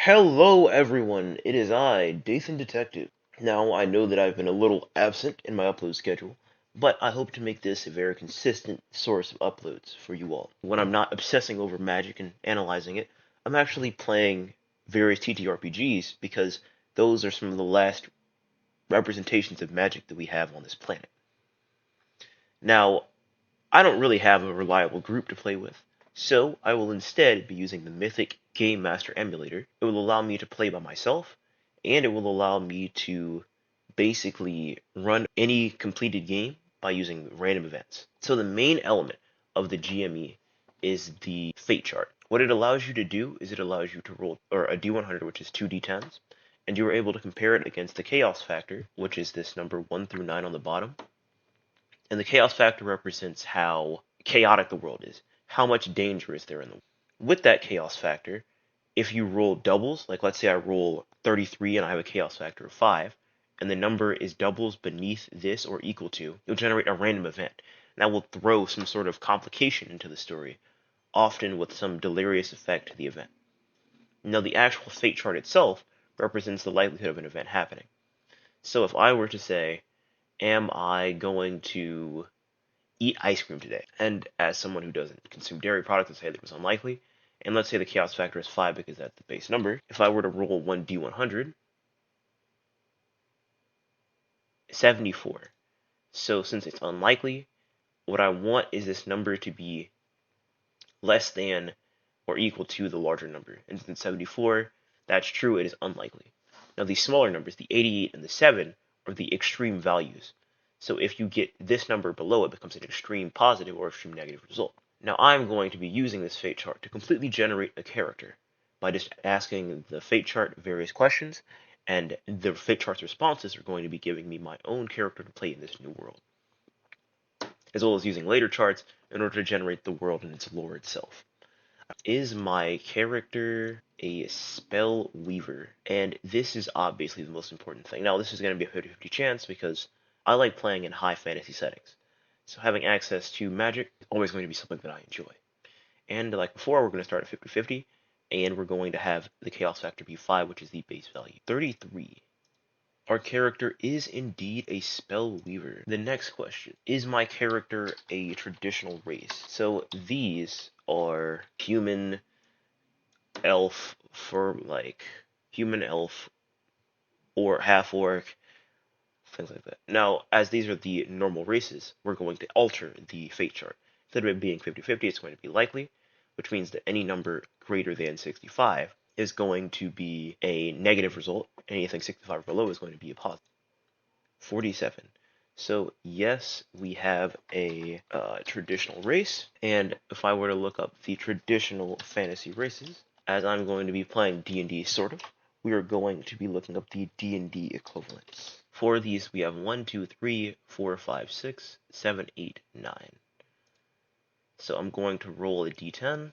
Hello, everyone. It is I, Dathan Detective. Now, I know that I've been a little absent in my upload schedule, but I hope to make this a very consistent source of uploads for you all. When I'm not obsessing over magic and analyzing it, I'm actually playing various TTRPGs because those are some of the last representations of magic that we have on this planet. Now, I don't really have a reliable group to play with, so I will instead be using the Mythic Game Master Emulator. It will allow me to play by myself, and it will allow me to basically run any completed game by using random events. So the main element of the GME is the fate chart. What it allows you to do is it allows you to roll a D100, which is 2d10s, and you are able to compare it against the chaos factor, which is this number 1 through 9 on the bottom. And the chaos factor represents how chaotic the world is, how much danger is there in the world. With that chaos factor, if you roll doubles, like let's say I roll 33 and I have a chaos factor of 5, and the number is doubles beneath this or equal to, you'll generate a random event. And that will throw some sort of complication into the story, often with some delirious effect to the event. Now, the actual fate chart itself represents the likelihood of an event happening. So if I were to say, am I going to eat ice cream today? And as someone who doesn't consume dairy products, I'd say that it was unlikely. And let's say the chaos factor is 5 because that's the base number. If I were to roll 1d100, 74. So since it's unlikely, what I want is this number to be less than or equal to the larger number. And since 74, that's true, it is unlikely. Now these smaller numbers, the 88 and the 7, are the extreme values. So if you get this number below, it becomes an extreme positive or extreme negative result. Now I'm going to be using this fate chart to completely generate a character by just asking the fate chart various questions, and the fate chart's responses are going to be giving me my own character to play in this new world, as well as using later charts in order to generate the world and its lore itself. Is my character a spell weaver? And this is obviously the most important thing. Now, this is going to be a 50-50 chance because I like playing in high fantasy settings. So having access to magic is always going to be something that I enjoy. And like before, we're going to start at 50-50, and we're going to have the chaos factor be 5, which is the base value. 33. Our character is indeed a spell weaver. The next question, is my character a traditional race? So these are human, elf, for like human, elf, or half orc, things like that. Now, as these are the normal races, we're going to alter the fate chart. Instead of it being 50-50, it's going to be likely, which means that any number greater than 65 is going to be a negative result. Anything 65 or below is going to be a positive. 47. So yes, we have a traditional race, and if I were to look up the traditional fantasy races, as I'm going to be playing D&D sort of, we are going to be looking up the D&D equivalents. For these, we have 1, 2, 3, 4, 5, 6, 7, 8, 9. So I'm going to roll a D10.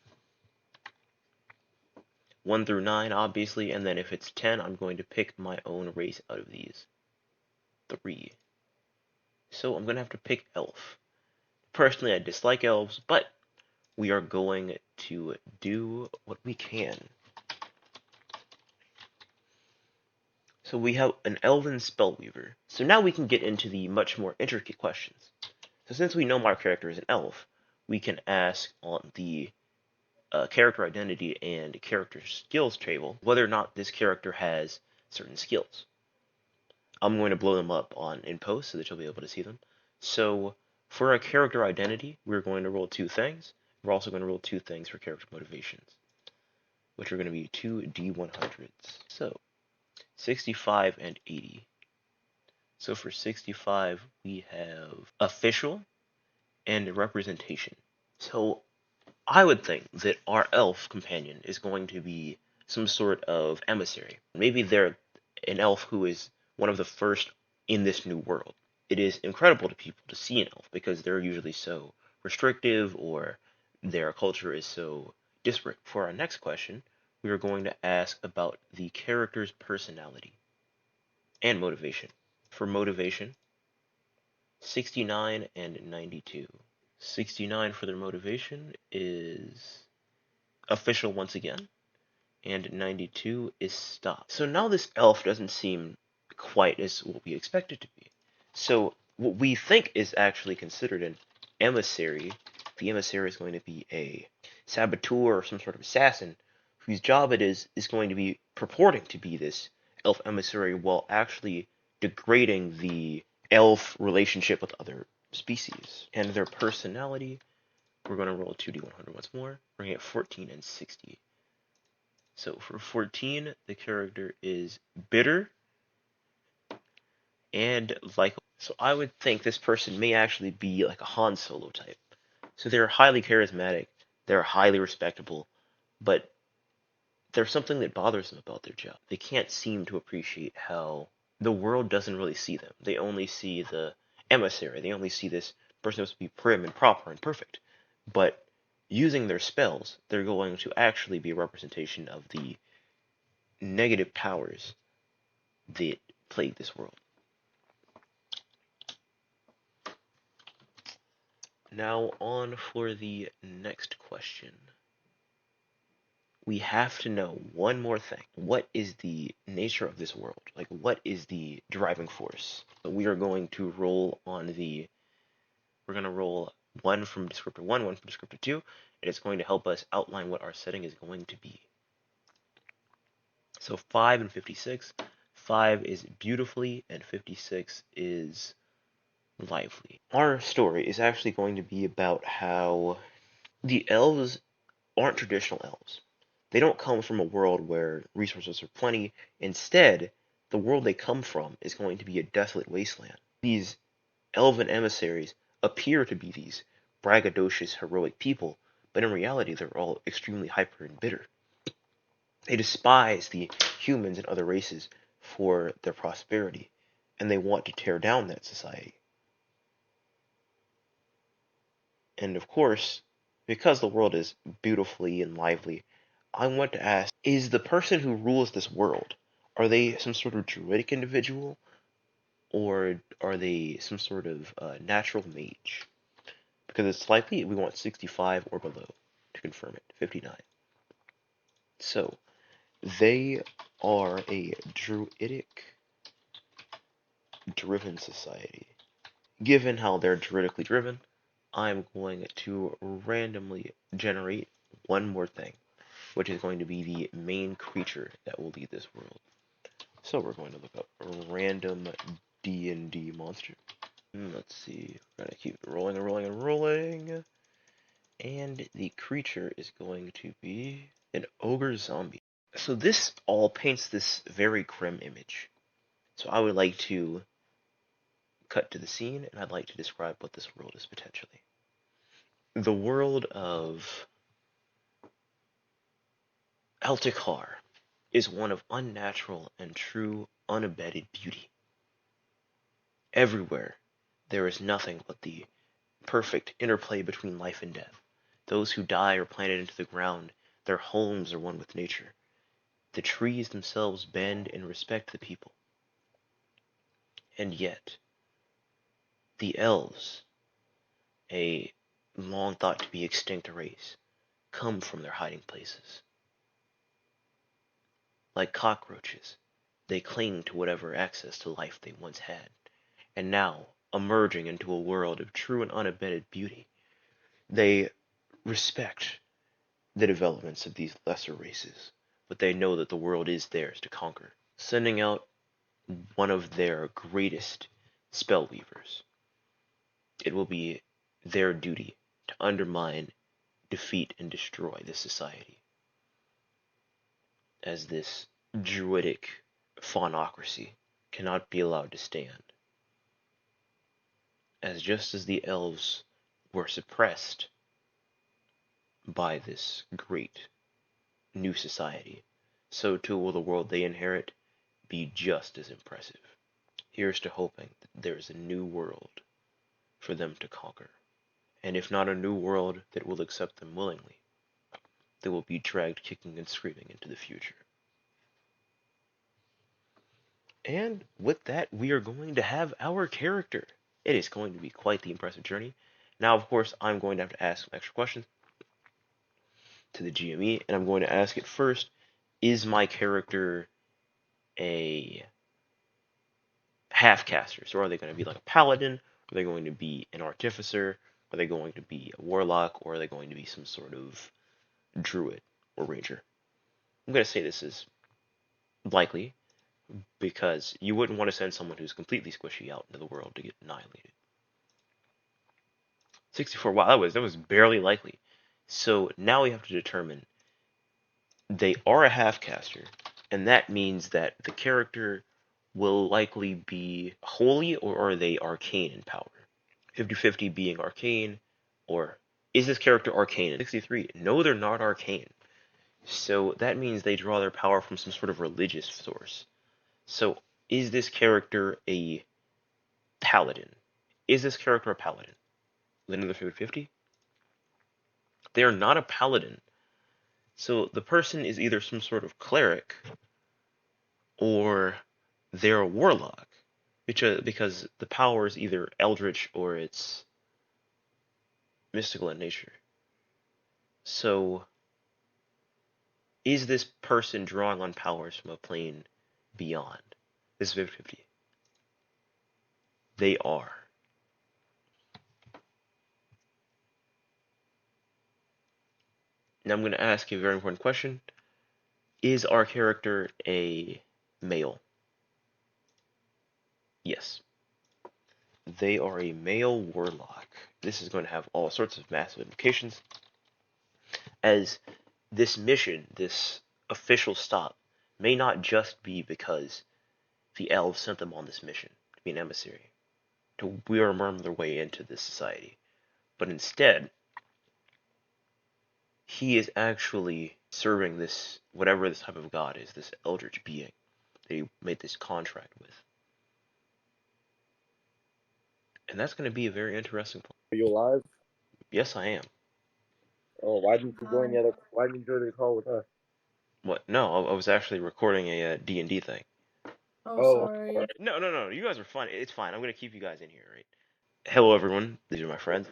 1 through 9, obviously, and then if it's 10, I'm going to pick my own race out of these. 3. So I'm going to have to pick elf. Personally, I dislike elves, but we are going to do what we can. So we have an elven spellweaver. So now we can get into the much more intricate questions. So since we know my character is an elf, we can ask on the character identity and character skills table whether or not this character has certain skills. I'm going to blow them up in post so that you'll be able to see them. So for our character identity, we're going to roll 2 things. We're also going to roll 2 things for character motivations, which are going to be 2 D100s. So 65 and 80. So for 65, we have official and representation. So I would think that our elf companion is going to be some sort of emissary. Maybe they're an elf who is one of the first in this new world. It is incredible to people to see an elf because they're usually so restrictive or their culture is so disparate. For our next question, we are going to ask about the character's personality and motivation. For motivation, 69 and 92. 69 for their motivation is official once again. and 92 is stop. So now this elf doesn't seem quite as what we expect it to be. So what we think is actually considered an emissary, the emissary is going to be a saboteur or some sort of assassin whose job it is going to be purporting to be this elf emissary while actually degrading the elf relationship with other species. And their personality, we're going to roll 2d100 once more. We're going to get 14 and 60. So for 14, the character is bitter and likable. So I would think this person may actually be like a Han Solo type. So they're highly charismatic, they're highly respectable, but there's something that bothers them about their job. They can't seem to appreciate how the world doesn't really see them. They only see the emissary. They only see this person supposed to be prim and proper and perfect. But using their spells, they're going to actually be a representation of the negative powers that plague this world. Now on for the next question. We have to know one more thing. What is the nature of this world? Like, what is the driving force? We are going to roll we're going to roll one from descriptor 1, one from descriptor 2, and it's going to help us outline what our setting is going to be. So 5 and 56. 5 is beautifully, and 56 is lively. Our story is actually going to be about how the elves aren't traditional elves. They don't come from a world where resources are plenty. Instead, the world they come from is going to be a desolate wasteland. These elven emissaries appear to be these braggadocious, heroic people, but in reality, they're all extremely hyper and bitter. They despise the humans and other races for their prosperity, and they want to tear down that society. And of course, because the world is beautifully and lively, I want to ask, is the person who rules this world, are they some sort of druidic individual, or are they some sort of natural mage? Because it's likely we want 65 or below to confirm it, 59. So, they are a druidic driven society. Given how they're druidically driven, I'm going to randomly generate one more thing, which is going to be the main creature that will lead this world. So we're going to look up a random D&D monster. Let's see, we're going to keep rolling and rolling and rolling. And the creature is going to be an ogre zombie. So this all paints this very grim image. So I would like to cut to the scene, and I'd like to describe what this world is potentially. The world of Eltikar is one of unnatural and true unabated beauty. Everywhere, there is nothing but the perfect interplay between life and death. Those who die are planted into the ground, their homes are one with nature. The trees themselves bend and respect the people. And yet, the elves, a long thought to be extinct race, come from their hiding places. Like cockroaches, they cling to whatever access to life they once had, and now, emerging into a world of true and unabated beauty, they respect the developments of these lesser races, but they know that the world is theirs to conquer, sending out one of their greatest spellweavers. It will be their duty to undermine, defeat, and destroy this society, as this druidic faunocracy cannot be allowed to stand. As just as the elves were suppressed by this great new society, so too will the world they inherit be just as impressive. Here's to hoping that there is a new world for them to conquer. And if not a new world that will accept them willingly, they will be dragged kicking and screaming into the future. And with that, we are going to have our character. It is going to be quite the impressive journey. Now, of course, I'm going to have to ask some extra questions to the GME, and I'm going to ask it first. is my character a half caster? So are they going to be like a paladin? Are they going to be an artificer? Are they going to be a warlock? Or are they going to be some sort of druid or ranger? I'm going to say this is likely because you wouldn't want to send someone who's completely squishy out into the world to get annihilated. 64. Wow, that was barely likely. So now we have to determine they are a half caster, and that means that the character will likely be holy, or are they arcane in power? 50/50 being arcane, or is this character arcane? 63. No, they're not arcane. So that means they draw their power from some sort of religious source. So is this character a paladin? Is this character a paladin? Another 50/50? They are not a paladin. So the person is either some sort of cleric or they're a warlock. Because the power is either eldritch or it's mystical in nature. So is this person drawing on powers from a plane beyond? This is 50/50. They are. Now I'm going to ask you a very important question. Is our character a male? Yes. They are a male warlock. This is going to have all sorts of massive implications, as this mission, this official stop, may not just be because the elves sent them on this mission to be an emissary, to worm their way into this society, but instead, he is actually serving this, whatever this type of god is, this eldritch being that he made this contract with. And that's going to be a very interesting point. Are you alive? Yes, I am. Oh, why didn't you join the other? Why didn't you join the call with us? What? No, I was actually recording a D&D thing. Oh, Oh, sorry. No. You guys are fine. It's fine. I'm going to keep you guys in here, right? Hello, everyone. These are my friends.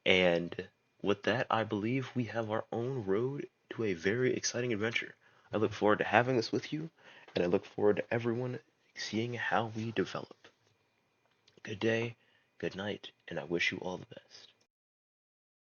And with that, I believe we have our own road to a very exciting adventure. I look forward to having this with you, and I look forward to everyone seeing how we develop. Good day, good night, and I wish you all the best.